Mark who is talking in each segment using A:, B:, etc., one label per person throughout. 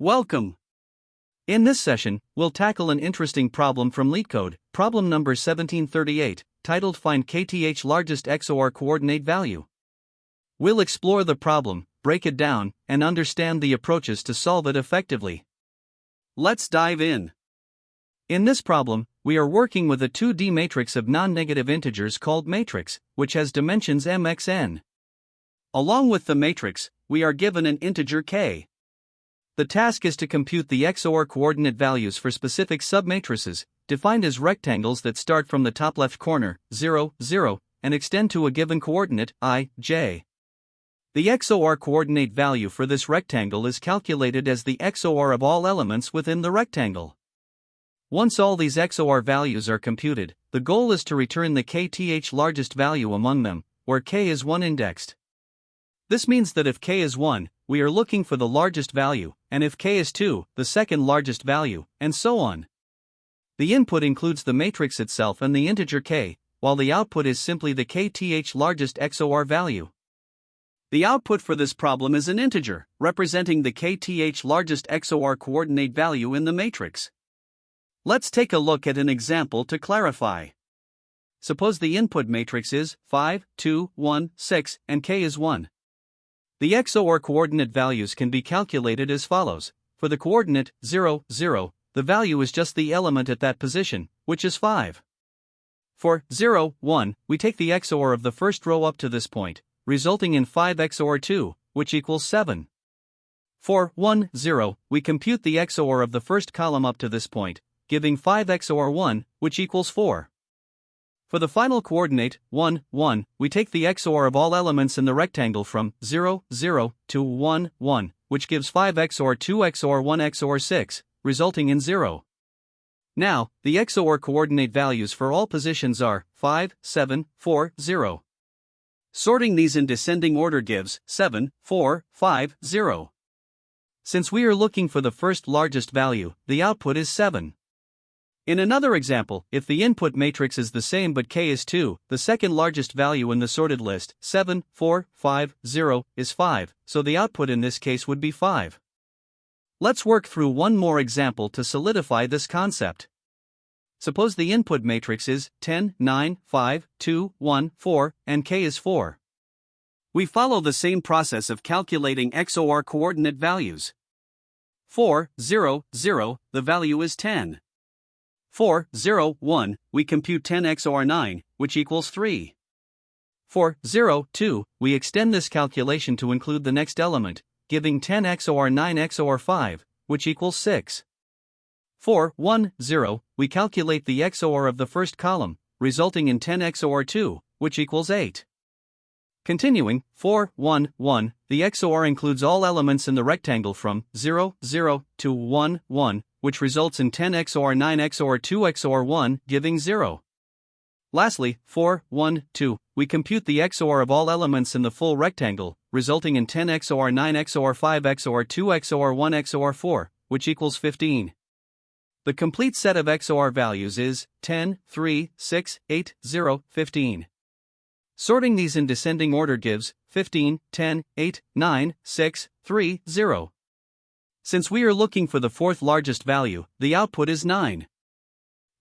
A: Welcome! In this session, we'll tackle an interesting problem from LeetCode, problem number 1738, titled Find kth largest XOR coordinate value. We'll explore the problem, break it down, and understand the approaches to solve it effectively. Let's dive in. In this problem, we are working with a 2D matrix of non-negative integers called matrix, which has dimensions mxn. Along with the matrix, we are given an integer k. The task is to compute the XOR coordinate values for specific submatrices, defined as rectangles that start from the top left corner, 0, 0, and extend to a given coordinate, I, j. The XOR coordinate value for this rectangle is calculated as the XOR of all elements within the rectangle. Once all these XOR values are computed, the goal is to return the kth largest value among them, where k is 1 indexed. This means that if k is 1, we are looking for the largest value, and if k is 2, the second largest value, and so on. The input includes the matrix itself and the integer k, while the output is simply the kth largest XOR value. The output for this problem is an integer, representing the kth largest XOR coordinate value in the matrix. Let's take a look at an example to clarify. Suppose the input matrix is 5, 2, 1, 6, and k is 1. The XOR coordinate values can be calculated as follows. For the coordinate 0, 0, the value is just the element at that position, which is 5. For 0, 1, we take the XOR of the first row up to this point, resulting in 5 XOR 2, which equals 7. For 1, 0, we compute the XOR of the first column up to this point, giving 5 XOR 1, which equals 4. For the final coordinate, 1, 1, we take the XOR of all elements in the rectangle from 0, 0 to 1, 1, which gives 5 XOR 2 XOR 1 XOR 6, resulting in 0. Now, the XOR coordinate values for all positions are 5, 7, 4, 0. Sorting these in descending order gives 7, 4, 5, 0. Since we are looking for the first largest value, the output is 7. In another example, if the input matrix is the same but k is 2, the second largest value in the sorted list, 7, 4, 5, 0, is 5, so the output in this case would be 5. Let's work through one more example to solidify this concept. Suppose the input matrix is 10, 9, 5, 2, 1, 4, and k is 4. We follow the same process of calculating XOR coordinate values. For 0, 0, the value is 10. For 0, 1, we compute 10 XOR 9, which equals 3. For 0, 2, we extend this calculation to include the next element, giving 10 XOR 9 XOR 5, which equals 6. For 1, 0, we calculate the XOR of the first column, resulting in 10 XOR 2, which equals 8. Continuing, for 1, 1, the XOR includes all elements in the rectangle from 0, 0 to 1, 1, which results in 10 XOR 9 XOR 2 XOR 1, giving 0. Lastly, for 1, 2, we compute the XOR of all elements in the full rectangle, resulting in 10 XOR 9 XOR 5 XOR 2 XOR 1 XOR 4, which equals 15. The complete set of XOR values is 10, 3, 6, 8, 0, 15. Sorting these in descending order gives 15, 10, 8, 9, 6, 3, 0. Since we are looking for the fourth largest value, the output is 9.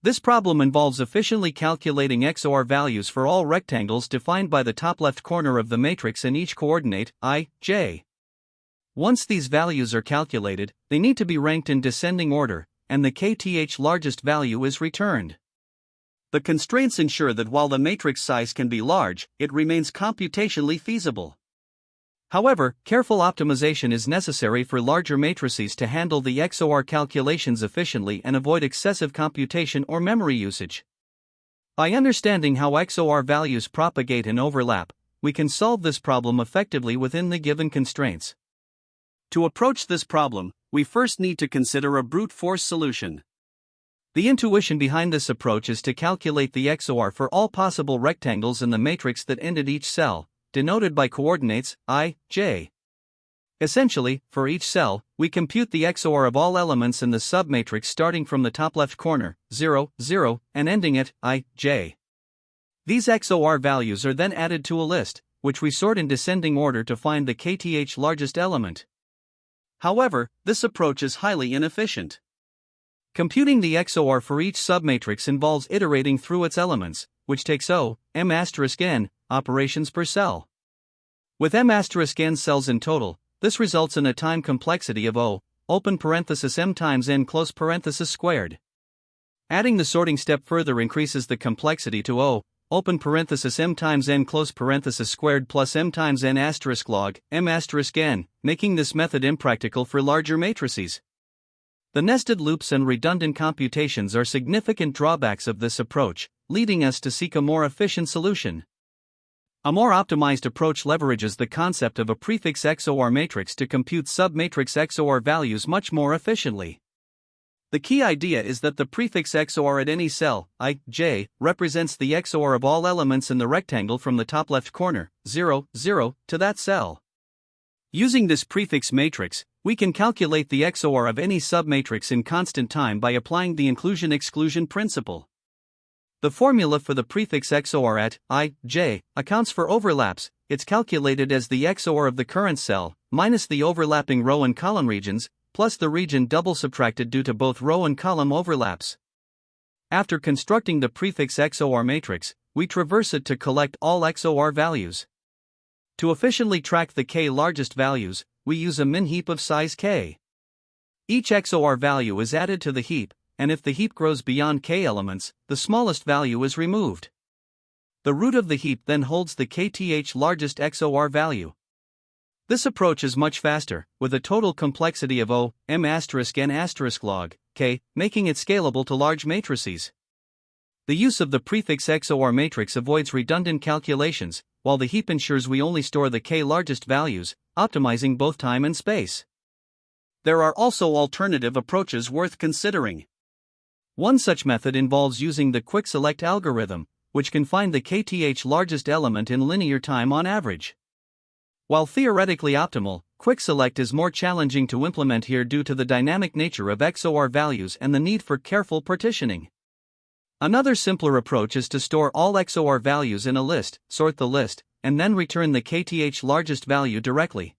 A: This problem involves efficiently calculating XOR values for all rectangles defined by the top left corner of the matrix in each coordinate, I, j. Once these values are calculated, they need to be ranked in descending order, and the kth largest value is returned. The constraints ensure that while the matrix size can be large, it remains computationally feasible. However, careful optimization is necessary for larger matrices to handle the XOR calculations efficiently and avoid excessive computation or memory usage. By understanding how XOR values propagate and overlap, we can solve this problem effectively within the given constraints. To approach this problem, we first need to consider a brute force solution. The intuition behind this approach is to calculate the XOR for all possible rectangles in the matrix that end at each cell, denoted by coordinates I, j. Essentially, for each cell, we compute the XOR of all elements in the submatrix starting from the top left corner, 0, 0, and ending at I, j. These XOR values are then added to a list, which we sort in descending order to find the kth largest element. However, this approach is highly inefficient. Computing the XOR for each submatrix involves iterating through its elements, which takes m*n operations per cell. With m*n cells in total, this results in a time complexity of open parenthesis m times n close parenthesis squared. Adding the sorting step further increases the complexity to open parenthesis m times n close parenthesis squared plus m times n asterisk log m*n, making this method impractical for larger matrices. The nested loops and redundant computations are significant drawbacks of this approach, leading us to seek a more efficient solution. A more optimized approach leverages the concept of a prefix XOR matrix to compute submatrix XOR values much more efficiently. The key idea is that the prefix XOR at any cell, ij, represents the XOR of all elements in the rectangle from the top left corner, 0, 0, to that cell. Using this prefix matrix, we can calculate the XOR of any submatrix in constant time by applying the inclusion-exclusion principle. The formula for the prefix XOR at ij accounts for overlaps. It's calculated as the XOR of the current cell, minus the overlapping row and column regions, plus the region double subtracted due to both row and column overlaps. After constructing the prefix XOR matrix, we traverse it to collect all XOR values. To efficiently track the k largest values, we use a min heap of size k. Each XOR value is added to the heap, and if the heap grows beyond k elements, the smallest value is removed. The root of the heap then holds the kth largest XOR value. This approach is much faster, with a total complexity of m*n log k, making it scalable to large matrices. The use of the prefix XOR matrix avoids redundant calculations, while the heap ensures we only store the k largest values, optimizing both time and space. There are also alternative approaches worth considering. One such method involves using the quick select algorithm, which can find the kth largest element in linear time on average. While theoretically optimal, quick select is more challenging to implement here due to the dynamic nature of XOR values and the need for careful partitioning. Another simpler approach is to store all XOR values in a list, sort the list, and then return the kth largest value directly.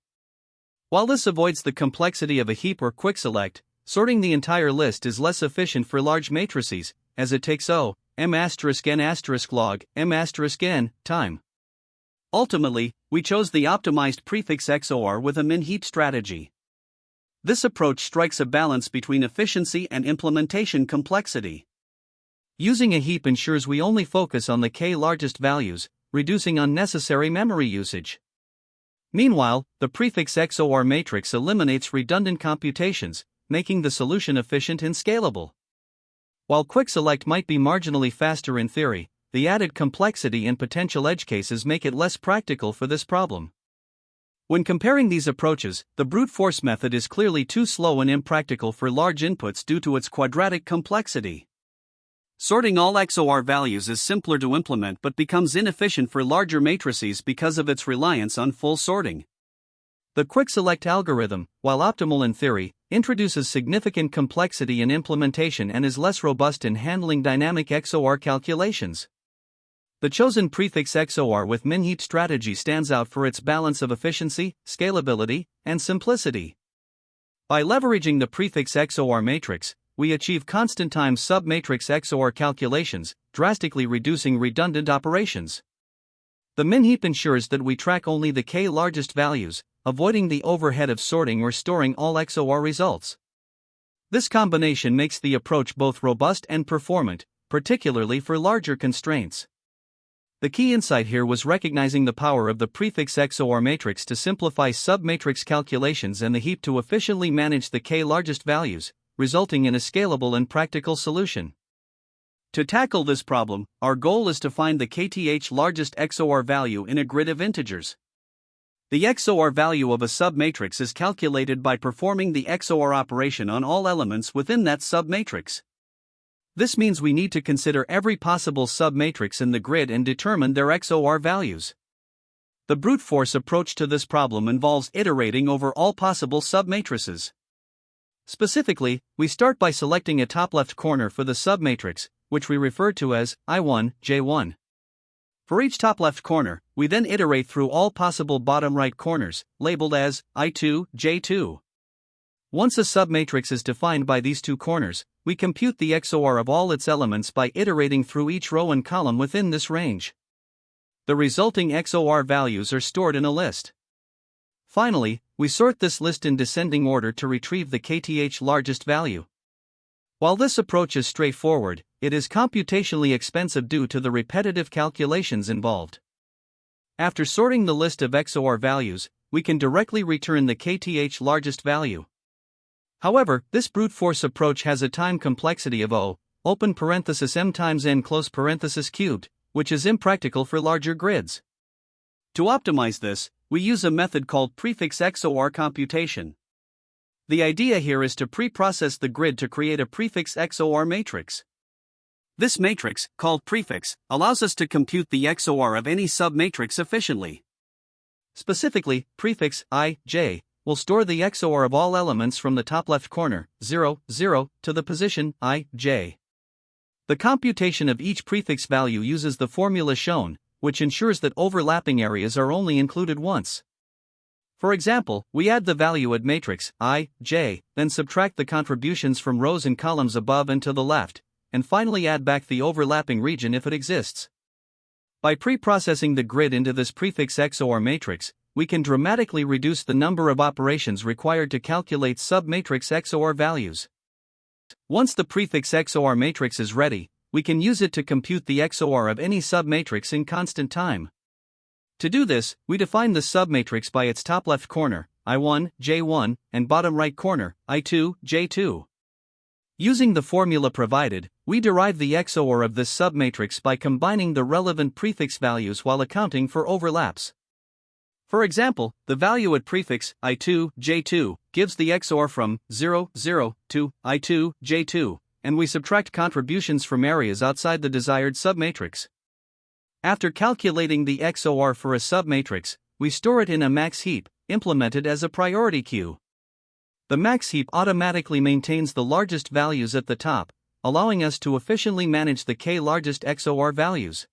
A: While this avoids the complexity of a heap or quick select, sorting the entire list is less efficient for large matrices, as it takes m*n log m*n time. Ultimately, we chose the optimized prefix XOR with a min-heap strategy. This approach strikes a balance between efficiency and implementation complexity. Using a heap ensures we only focus on the k largest values, reducing unnecessary memory usage. Meanwhile, the prefix XOR matrix eliminates redundant computations, making the solution efficient and scalable. While quick select might be marginally faster in theory, the added complexity and potential edge cases make it less practical for this problem. When comparing these approaches, the brute force method is clearly too slow and impractical for large inputs due to its quadratic complexity. Sorting all XOR values is simpler to implement but becomes inefficient for larger matrices because of its reliance on full sorting. The quick select algorithm, while optimal in theory, introduces significant complexity in implementation and is less robust in handling dynamic XOR calculations. The chosen prefix XOR with min-heap strategy stands out for its balance of efficiency, scalability, and simplicity. By leveraging the prefix XOR matrix, we achieve constant-time submatrix XOR calculations, drastically reducing redundant operations. The min-heap ensures that we track only the k largest values, avoiding the overhead of sorting or storing all XOR results. This combination makes the approach both robust and performant, particularly for larger constraints. The key insight here was recognizing the power of the prefix XOR matrix to simplify submatrix calculations and the heap to efficiently manage the k largest values, resulting in a scalable and practical solution. To tackle this problem, our goal is to find the kth largest XOR value in a grid of integers. The XOR value of a submatrix is calculated by performing the XOR operation on all elements within that submatrix. This means we need to consider every possible submatrix in the grid and determine their XOR values. The brute force approach to this problem involves iterating over all possible submatrices. Specifically, we start by selecting a top left corner for the submatrix, which we refer to as I1, J1. For each top left corner, we then iterate through all possible bottom right corners, labeled as I2, J2. Once a submatrix is defined by these two corners, we compute the XOR of all its elements by iterating through each row and column within this range. The resulting XOR values are stored in a list. Finally, we sort this list in descending order to retrieve the kth largest value. While this approach is straightforward, it is computationally expensive due to the repetitive calculations involved. After sorting the list of XOR values, we can directly return the kth largest value. However, this brute force approach has a time complexity of O, open parenthesis m times n close parenthesis cubed, which is impractical for larger grids. To optimize this, we use a method called prefix XOR computation. The idea here is to pre-process the grid to create a prefix XOR matrix. This matrix, called prefix, allows us to compute the XOR of any submatrix efficiently. Specifically, prefix I,J will store the XOR of all elements from the top left corner, 0, 0, to the position I,J. The computation of each prefix value uses the formula shown, which ensures that overlapping areas are only included once. For example, we add the value at matrix I, J, then subtract the contributions from rows and columns above and to the left, and finally add back the overlapping region if it exists. By pre-processing the grid into this prefix XOR matrix, we can dramatically reduce the number of operations required to calculate submatrix XOR values. Once the prefix XOR matrix is ready, we can use it to compute the XOR of any submatrix in constant time. To do this, we define the submatrix by its top left corner, I1, J1, and bottom right corner, I2, J2. Using the formula provided, we derive the XOR of this submatrix by combining the relevant prefix values while accounting for overlaps. For example, the value at prefix I2, J2 gives the XOR from 0, 0 to I2, J2, and we subtract contributions from areas outside the desired submatrix. After calculating the XOR for a submatrix, we store it in a max heap, implemented as a priority queue. The max heap automatically maintains the largest values at the top, allowing us to efficiently manage the k largest XOR values.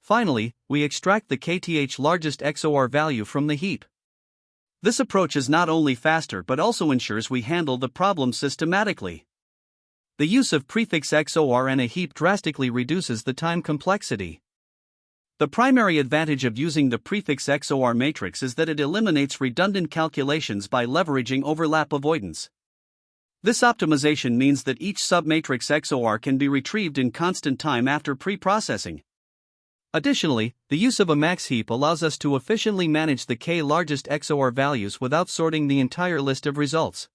A: Finally, we extract the kth largest XOR value from the heap. This approach is not only faster but also ensures we handle the problem systematically. The use of prefix XOR in a heap drastically reduces the time complexity. The primary advantage of using the prefix XOR matrix is that it eliminates redundant calculations by leveraging overlap avoidance. This optimization means that each submatrix XOR can be retrieved in constant time after pre-processing. Additionally, the use of a max heap allows us to efficiently manage the k largest XOR values without sorting the entire list of results.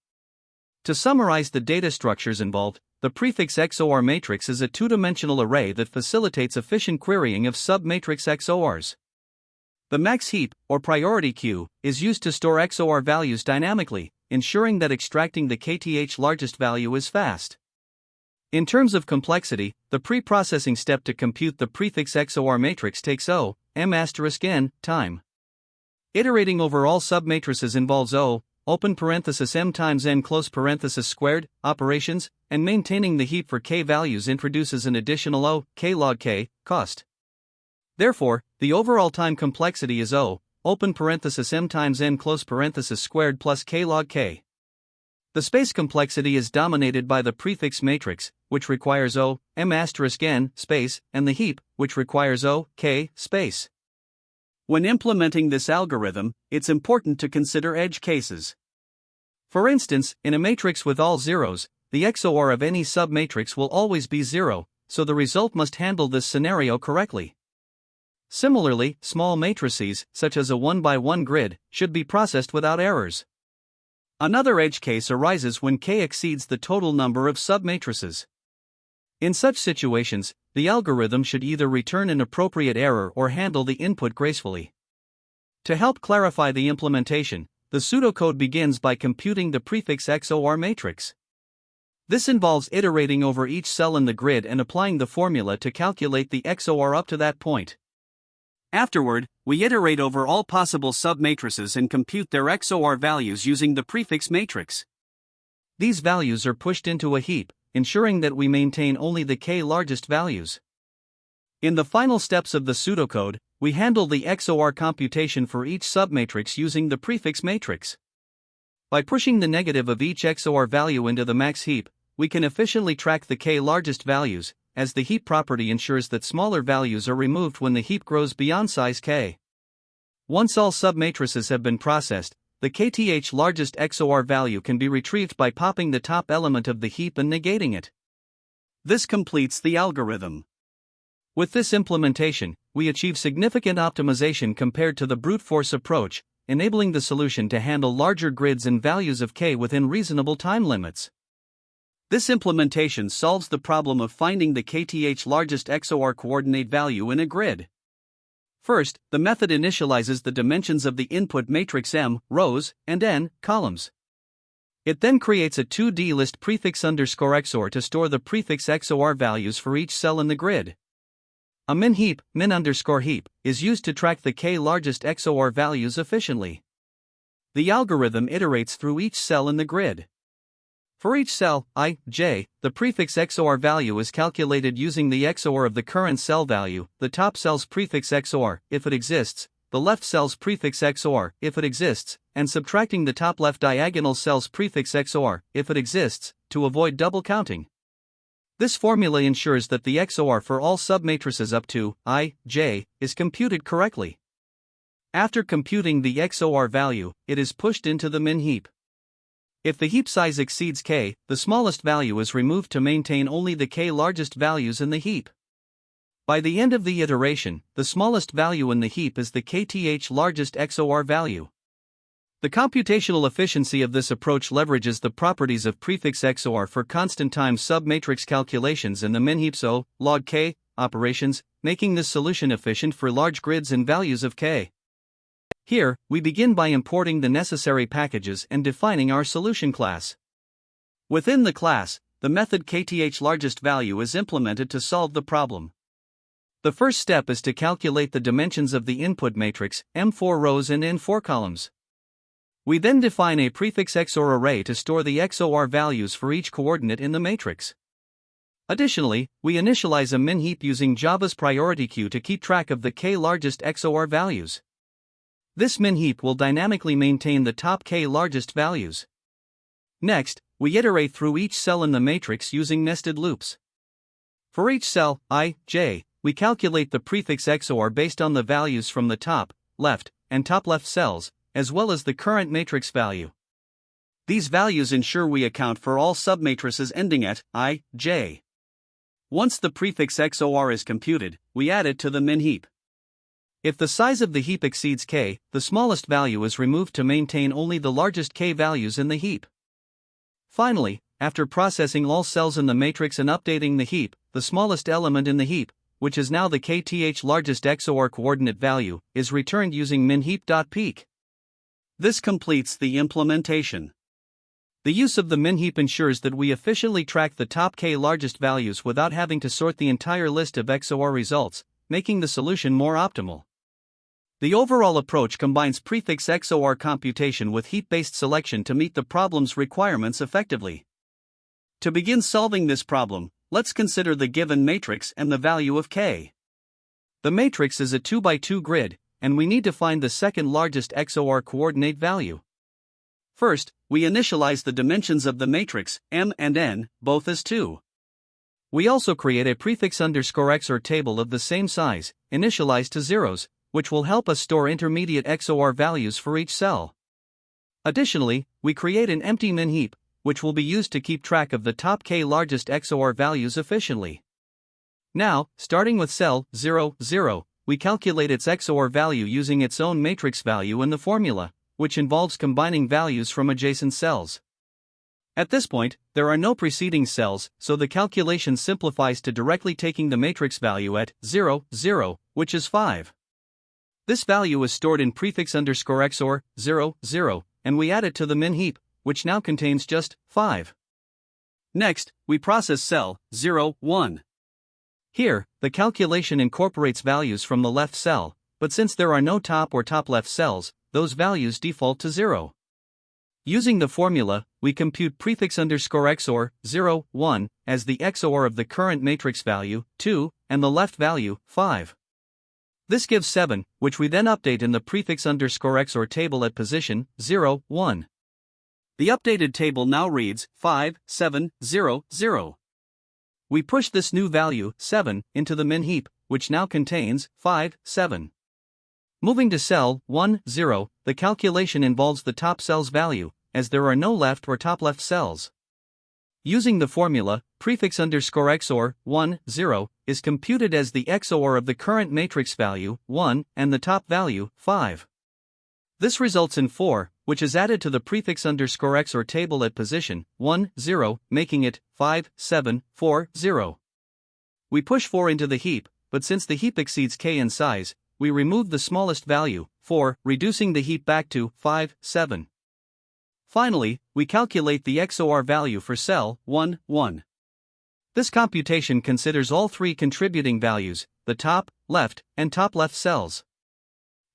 A: To summarize the data structures involved, the prefix XOR matrix is a two-dimensional array that facilitates efficient querying of submatrix XORs. The max heap, or priority queue, is used to store XOR values dynamically, ensuring that extracting the kth largest value is fast. In terms of complexity, the pre-processing step to compute the prefix XOR matrix takes n time. Iterating over all submatrices involves open parenthesis m times n close parenthesis squared operations, and maintaining the heap for k values introduces an additional k log k cost. Therefore, the overall time complexity is open parenthesis m times n close parenthesis squared plus k log k. The space complexity is dominated by the prefix matrix, which requires m*n space, and the heap, which requires k space. When implementing this algorithm, it's important to consider edge cases. For instance, in a matrix with all zeros, the XOR of any submatrix will always be 0, so the result must handle this scenario correctly. Similarly, small matrices, such as a 1x1 grid, should be processed without errors. Another edge case arises when k exceeds the total number of submatrices. In such situations, the algorithm should either return an appropriate error or handle the input gracefully. To help clarify the implementation, the pseudocode begins by computing the prefix XOR matrix. This involves iterating over each cell in the grid and applying the formula to calculate the XOR up to that point. Afterward, we iterate over all possible submatrices and compute their XOR values using the prefix matrix. These values are pushed into a heap, ensuring that we maintain only the k largest values. In the final steps of the pseudocode, we handle the XOR computation for each submatrix using the prefix matrix. By pushing the negative of each XOR value into the max heap, we can efficiently track the k largest values, as the heap property ensures that smaller values are removed when the heap grows beyond size k. Once all submatrices have been processed, the kth largest XOR value can be retrieved by popping the top element of the heap and negating it. This completes the algorithm. With this implementation, we achieve significant optimization compared to the brute force approach, enabling the solution to handle larger grids and values of k within reasonable time limits. This implementation solves the problem of finding the kth largest XOR coordinate value in a grid. First, the method initializes the dimensions of the input matrix M, rows, and N, columns. It then creates a 2D list prefix underscore XOR to store the prefix XOR values for each cell in the grid. A min heap, min underscore heap, is used to track the k largest XOR values efficiently. The algorithm iterates through each cell in the grid. For each cell, I, j, the prefix XOR value is calculated using the XOR of the current cell value, the top cell's prefix XOR, if it exists, the left cell's prefix XOR, if it exists, and subtracting the top left diagonal cell's prefix XOR, if it exists, to avoid double counting. This formula ensures that the XOR for all submatrices up to I, j, is computed correctly. After computing the XOR value, it is pushed into the min heap. If the heap size exceeds k, the smallest value is removed to maintain only the k largest values in the heap. By the end of the iteration, the smallest value in the heap is the kth largest XOR value. The computational efficiency of this approach leverages the properties of prefix XOR for constant time submatrix calculations in the min heap O, log k, operations, making this solution efficient for large grids and values of k. Here, we begin by importing the necessary packages and defining our solution class. Within the class, the method kth largest value is implemented to solve the problem. The first step is to calculate the dimensions of the input matrix, M4 rows and N4 columns. We then define a prefix XOR array to store the XOR values for each coordinate in the matrix. Additionally, we initialize a min heap using Java's priority queue to keep track of the k largest XOR values. This min heap will dynamically maintain the top k largest values. Next, we iterate through each cell in the matrix using nested loops. For each cell, I, j, we calculate the prefix XOR based on the values from the top, left, and top left cells, as well as the current matrix value. These values ensure we account for all submatrices ending at I, j. Once the prefix XOR is computed, we add it to the min heap. If the size of the heap exceeds k, the smallest value is removed to maintain only the largest k values in the heap. Finally, after processing all cells in the matrix and updating the heap, the smallest element in the heap, which is now the kth largest XOR coordinate value, is returned using minheap.peak. This completes the implementation. The use of the min heap ensures that we efficiently track the top k largest values without having to sort the entire list of XOR results, making the solution more optimal. The overall approach combines prefix XOR computation with heap-based selection to meet the problem's requirements effectively. To begin solving this problem, let's consider the given matrix and the value of k. The matrix is a 2x2 grid, and we need to find the second largest XOR coordinate value. First, we initialize the dimensions of the matrix, M and N, both as 2. We also create a prefix underscore XOR table of the same size, initialized to zeros, which will help us store intermediate XOR values for each cell. Additionally, we create an empty min heap, which will be used to keep track of the top k largest XOR values efficiently. Now, starting with cell 0, 0, we calculate its XOR value using its own matrix value in the formula, which involves combining values from adjacent cells. At this point, there are no preceding cells, so the calculation simplifies to directly taking the matrix value at 0, 0, which is 5. This value is stored in prefix underscore XOR 0, 0, and we add it to the min heap, which now contains just 5. Next, we process cell 0, 1. Here, the calculation incorporates values from the left cell, but since there are no top or top left cells, those values default to 0. Using the formula, we compute prefix underscore XOR 0, 1 as the XOR of the current matrix value 2 and the left value 5. This gives 7, which we then update in the prefix underscore XOR table at position 0, 1. The updated table now reads 5700. We push this new value, 7, into the min heap, which now contains 57. Moving to cell 10, the calculation involves the top cell's value, as there are no left or top left cells. Using the formula, prefix underscore XOR 10 is computed as the XOR of the current matrix value 1 and the top value 5. This results in 4, which is added to the prefix underscore XOR table at position 10, making it 5740. We push 4 into the heap, but since the heap exceeds k in size, we remove the smallest value, 4, reducing the heap back to 57. Finally, we calculate the XOR value for cell 1. This computation considers all three contributing values, the top, left, and top left cells.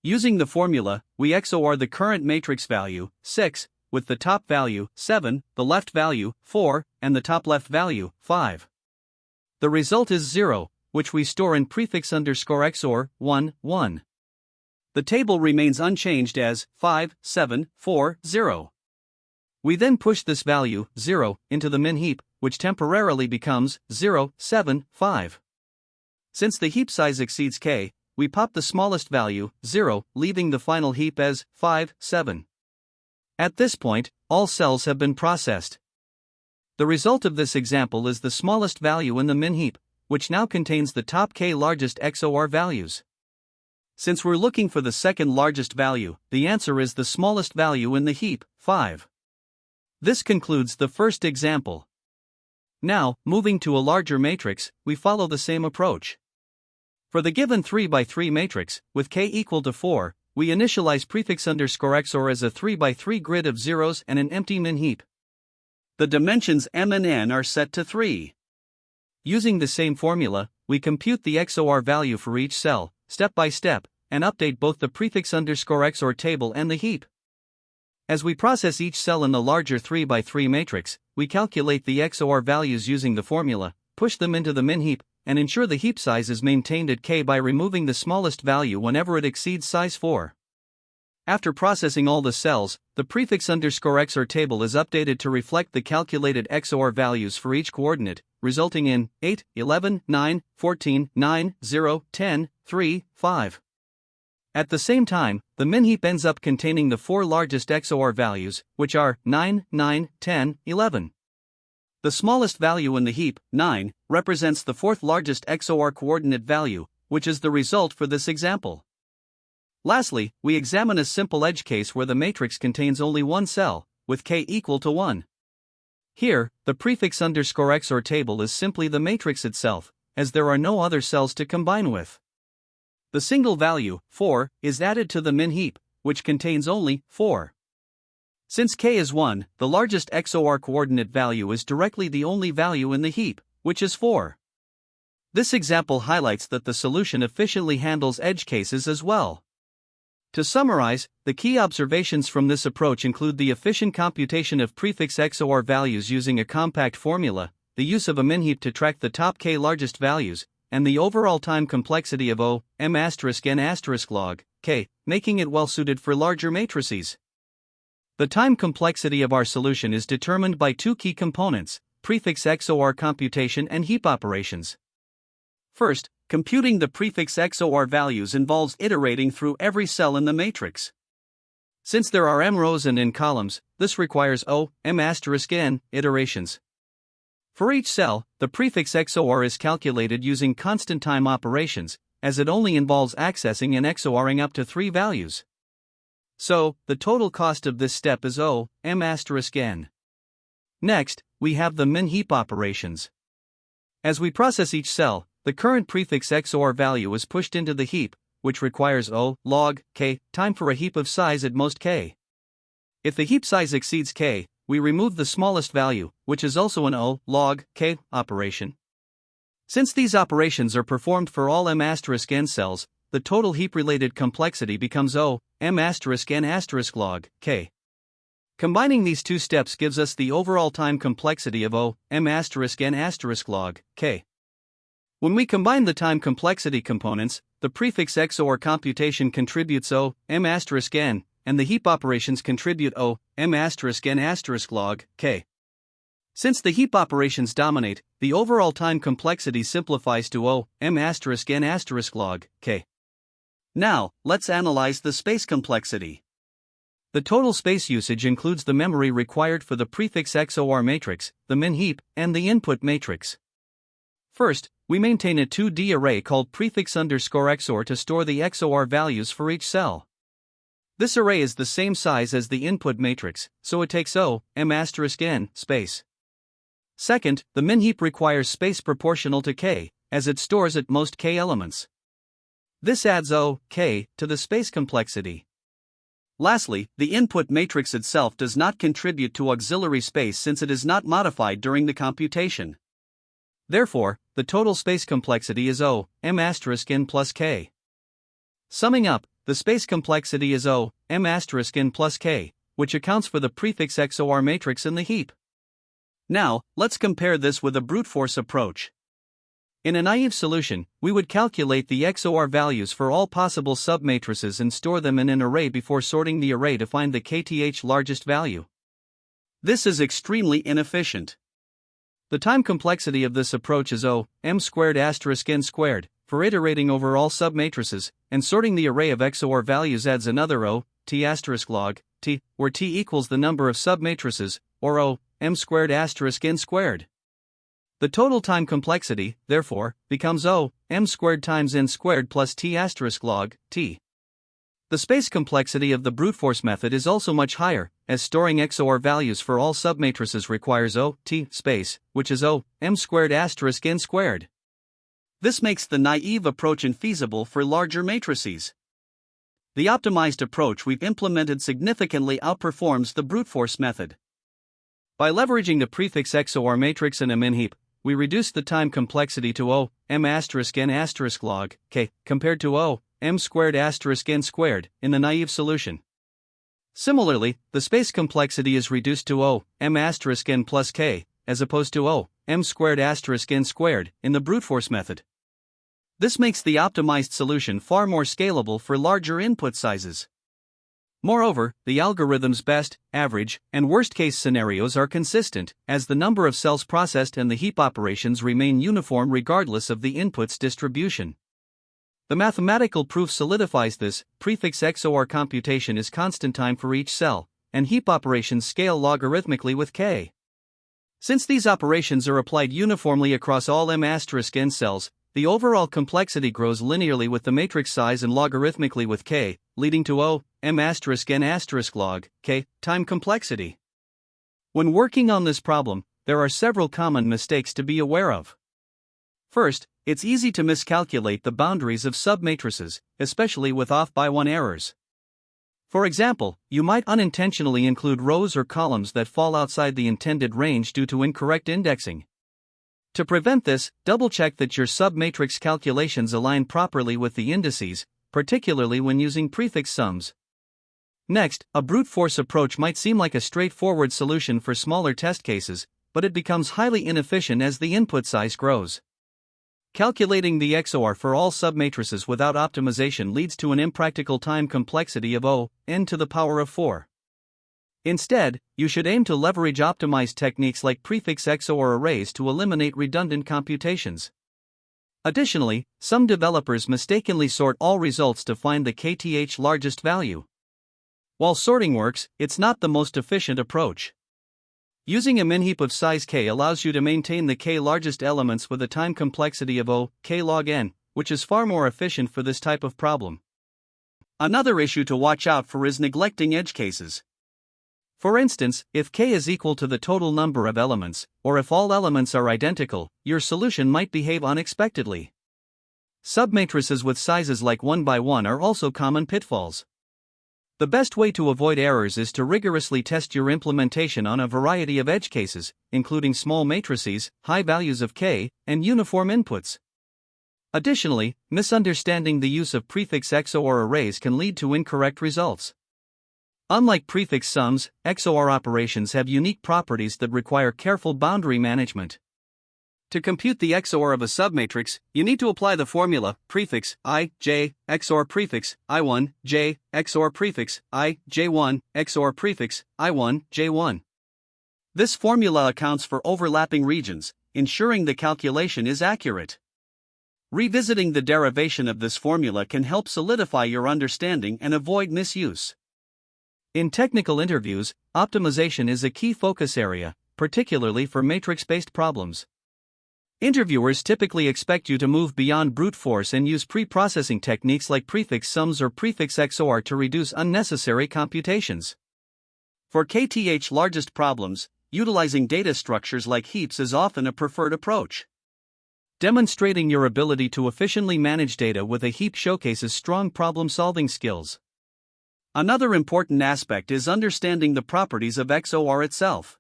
A: Using the formula, we XOR the current matrix value, 6, with the top value, 7, the left value, 4, and the top left value, 5. The result is 0, which we store in prefix underscore XOR 1. The table remains unchanged as 5740. We then push this value, 0, into the min heap, which temporarily becomes 075. Since the heap size exceeds k, we pop the smallest value, 0, leaving the final heap as 57. At this point, all cells have been processed. The result of this example is the smallest value in the min heap, which now contains the top k largest XOR values. Since we're looking for the second largest value, the answer is the smallest value in the heap, 5. This concludes the first example. Now, moving to a larger matrix, we follow the same approach. For the given 3 by 3 matrix, with k equal to 4, we initialize prefix underscore XOR as a 3 by 3 grid of zeros and an empty min heap. The dimensions m and n are set to 3. Using the same formula, we compute the XOR value for each cell, step by step, and update both the prefix underscore XOR table and the heap. As we process each cell in the larger 3 by 3 matrix, we calculate the XOR values using the formula, push them into the min heap, and ensure the heap size is maintained at k by removing the smallest value whenever it exceeds size 4. After processing all the cells, the prefix underscore XOR table is updated to reflect the calculated XOR values for each coordinate, resulting in 8, 11, 9, 14, 9, 0, 10, 3, 5. At the same time, the min heap ends up containing the 4 largest XOR values, which are 9, 9, 10, 11. The smallest value in the heap, 9, represents the 4th largest XOR coordinate value, which is the result for this example. Lastly, we examine a simple edge case where the matrix contains only one cell, with k equal to 1. Here, the prefix underscore XOR table is simply the matrix itself, as there are no other cells to combine with. The single value, 4, is added to the min heap, which contains only 4. Since k is 1, the largest XOR coordinate value is directly the only value in the heap, which is 4. This example highlights that the solution efficiently handles edge cases as well. To summarize, the key observations from this approach include the efficient computation of prefix XOR values using a compact formula, the use of a min heap to track the top k largest values, and the overall time complexity of O, m*n** log, k, making it well suited for larger matrices. The time complexity of our solution is determined by two key components, prefix XOR computation and heap operations. First, computing the prefix XOR values involves iterating through every cell in the matrix. Since there are m rows and n columns, this requires O, m**n iterations. For each cell, the prefix XOR is calculated using constant time operations, as it only involves accessing and XORing up to 3 values. So, the total cost of this step is O, m**n. Next, we have the min heap operations. As we process each cell, the current prefix XOR value is pushed into the heap, which requires O, log, k, time for a heap of size at most k. If the heap size exceeds k, we remove the smallest value, which is also an O, log, k, operation. Since these operations are performed for all m**n cells, the total heap-related complexity becomes O, m**n log, k. Combining these two steps gives us the overall time complexity of O, m**n log, k. When we combine the time complexity components, the prefix XOR computation contributes O, m**n and the heap operations contribute O, m*n*, log, k. Since the heap operations dominate, the overall time complexity simplifies to O, m*, n*, log, k. Now, let's analyze the space complexity. The total space usage includes the memory required for the prefix XOR matrix, the min heap, and the input matrix. First, we maintain a 2D array called prefix_XOR to store the XOR values for each cell. This array is the same size as the input matrix, so it takes O, m*, n space. Second, the min heap requires space proportional to k, as it stores at most k elements. This adds O, k, to the space complexity. Lastly, the input matrix itself does not contribute to auxiliary space since it is not modified during the computation. Therefore, the total space complexity is O, m*, n plus k. Summing up, the space complexity is O, m*, n plus k, which accounts for the prefix XOR matrix in the heap. Now, let's compare this with a brute force approach. In a naive solution, we would calculate the XOR values for all possible submatrices and store them in an array before sorting the array to find the kth largest value. This is extremely inefficient. The time complexity of this approach is O, m squared n squared, for iterating over all submatrices, and sorting the array of XOR values adds another O, t log, t, where t equals the number of submatrices, or O, m squared n squared. The total time complexity, therefore, becomes O, m squared times n squared plus t log, t. The space complexity of the brute force method is also much higher, as storing XOR values for all submatrices requires O, t, space, which is O, m squared n squared. This makes the naive approach infeasible for larger matrices. The optimized approach we've implemented significantly outperforms the brute force method. By leveraging the prefix XOR matrix in a min heap, we reduce the time complexity to O, m*, n*, log, k, compared to O, m squared n squared, in the naive solution. Similarly, the space complexity is reduced to O, m*, n plus k, as opposed to O, m squared n squared, in the brute force method. This makes the optimized solution far more scalable for larger input sizes. Moreover, the algorithm's best, average, and worst-case scenarios are consistent, as the number of cells processed and the heap operations remain uniform regardless of the input's distribution. The mathematical proof solidifies this. Prefix XOR computation is constant time for each cell, and heap operations scale logarithmically with k. Since these operations are applied uniformly across all m*, n cells, the overall complexity grows linearly with the matrix size and logarithmically with k, leading to O, m*, n*, log, k, time complexity. When working on this problem, there are several common mistakes to be aware of. First, it's easy to miscalculate the boundaries of submatrices, especially with off-by-one errors. For example, you might unintentionally include rows or columns that fall outside the intended range due to incorrect indexing. To prevent this, double-check that your submatrix calculations align properly with the indices, particularly when using prefix sums. Next, a brute force approach might seem like a straightforward solution for smaller test cases, but it becomes highly inefficient as the input size grows. Calculating the XOR for all submatrices without optimization leads to an impractical time complexity of O, n to the power of 4. Instead, you should aim to leverage optimized techniques like prefix XOR arrays to eliminate redundant computations. Additionally, some developers mistakenly sort all results to find the kth largest value. While sorting works, it's not the most efficient approach. Using a min heap of size k allows you to maintain the k largest elements with a time complexity of O, k log n, which is far more efficient for this type of problem. Another issue to watch out for is neglecting edge cases. For instance, if k is equal to the total number of elements, or if all elements are identical, your solution might behave unexpectedly. Submatrices with sizes like 1 by 1 are also common pitfalls. The best way to avoid errors is to rigorously test your implementation on a variety of edge cases, including small matrices, high values of k, and uniform inputs. Additionally, misunderstanding the use of prefix XOR arrays can lead to incorrect results. Unlike prefix sums, XOR operations have unique properties that require careful boundary management. To compute the XOR of a submatrix, you need to apply the formula prefix I, j, XOR prefix I1, j, XOR prefix I, j1, XOR prefix I1, j1. This formula accounts for overlapping regions, ensuring the calculation is accurate. Revisiting the derivation of this formula can help solidify your understanding and avoid misuse. In technical interviews, optimization is a key focus area, particularly for matrix-based problems. Interviewers typically expect you to move beyond brute force and use pre-processing techniques like prefix sums or prefix XOR to reduce unnecessary computations. For KTH-largest problems, utilizing data structures like heaps is often a preferred approach. Demonstrating your ability to efficiently manage data with a heap showcases strong problem-solving skills. Another important aspect is understanding the properties of XOR itself.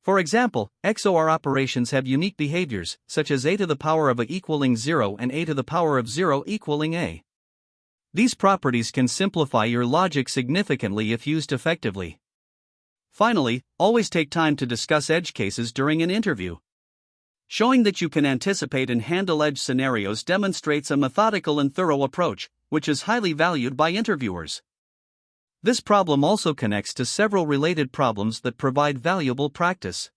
A: For example, XOR operations have unique behaviors, such as a to the power of a equaling 0 and a to the power of 0 equaling a. These properties can simplify your logic significantly if used effectively. Finally, always take time to discuss edge cases during an interview. Showing that you can anticipate and handle edge scenarios demonstrates a methodical and thorough approach, which is highly valued by interviewers. This problem also connects to several related problems that provide valuable practice.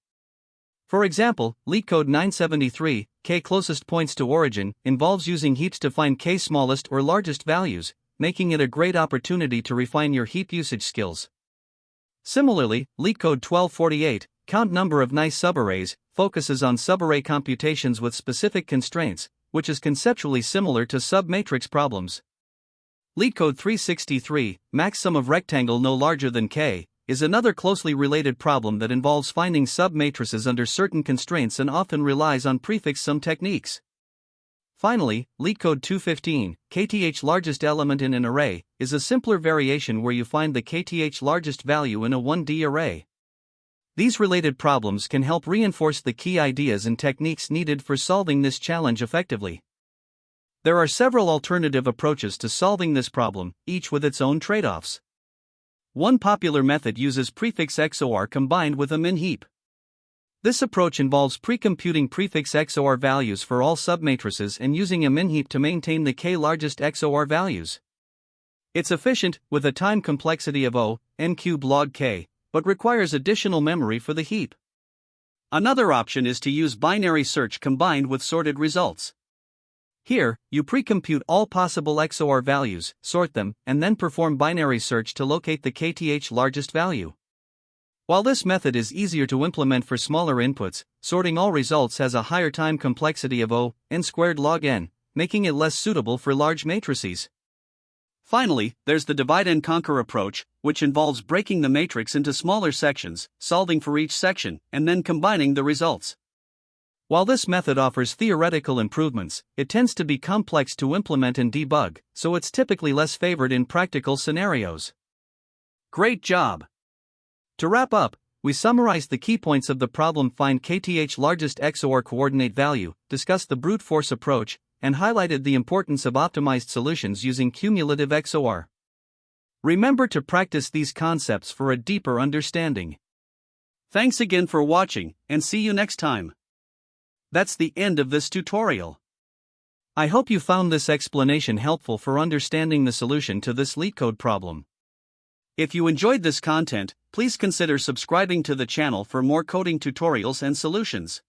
A: For example, LeetCode 973, k closest points to origin, involves using heaps to find k smallest or largest values, making it a great opportunity to refine your heap usage skills. Similarly, LeetCode 1248, count number of nice subarrays, focuses on subarray computations with specific constraints, which is conceptually similar to submatrix problems. LeetCode 363, max sum of rectangle no larger than k, is another closely related problem that involves finding submatrices under certain constraints and often relies on prefix sum techniques. Finally, LeetCode 215, kth largest element in an array, is a simpler variation where you find the kth largest value in a 1D array. These related problems can help reinforce the key ideas and techniques needed for solving this challenge effectively. There are several alternative approaches to solving this problem, each with its own trade-offs. One popular method uses prefix XOR combined with a min-heap. This approach involves pre-computing prefix XOR values for all submatrices and using a min-heap to maintain the k largest XOR values. It's efficient, with a time complexity of O, n cube log k, but requires additional memory for the heap. Another option is to use binary search combined with sorted results. Here, you pre-compute all possible XOR values, sort them, and then perform binary search to locate the kth largest value. While this method is easier to implement for smaller inputs, sorting all results has a higher time complexity of O, n squared log n, making it less suitable for large matrices. Finally, there's the divide and conquer approach, which involves breaking the matrix into smaller sections, solving for each section, and then combining the results. While this method offers theoretical improvements, it tends to be complex to implement and debug, so it's typically less favored in practical scenarios. Great job! To wrap up, we summarized the key points of the problem: find kth largest XOR coordinate value, discussed the brute force approach, and highlighted the importance of optimized solutions using cumulative XOR. Remember to practice these concepts for a deeper understanding. Thanks again for watching, and see you next time. That's the end of this tutorial. I hope you found this explanation helpful for understanding the solution to this LeetCode problem. If you enjoyed this content, please consider subscribing to the channel for more coding tutorials and solutions.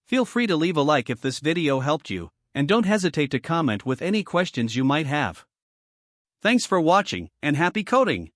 A: Feel free to leave a like if this video helped you, and don't hesitate to comment with any questions you might have. Thanks for watching, and happy coding!